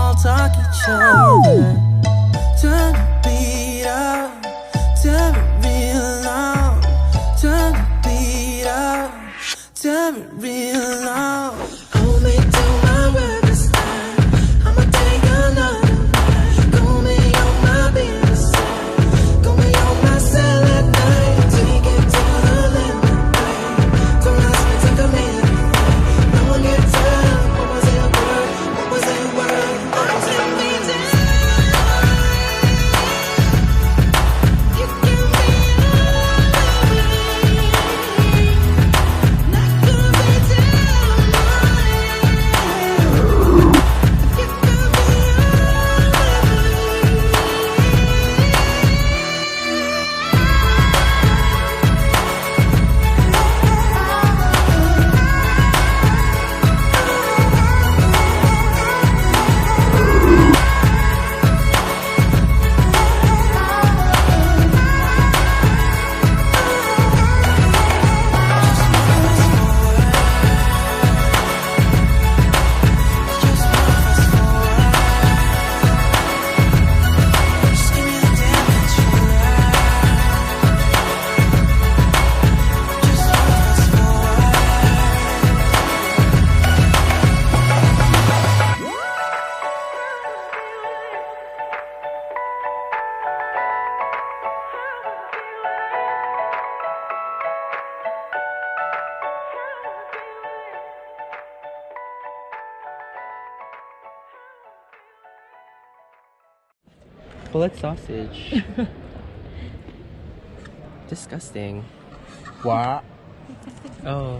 small talk each other. Turn the beat up, turn it real loud. Turn the beat up, turn it real loud. Hold me to my word this time. I'ma take another night. Call me on my business side. Call me on my cell at night. Take it to the limit, babe. Don't ask me to come in. No one can tell. What was it worth? What was it worth? What was it mean? You can be not gonna be down. You can be Bullet sausage. Disgusting. What? Oh.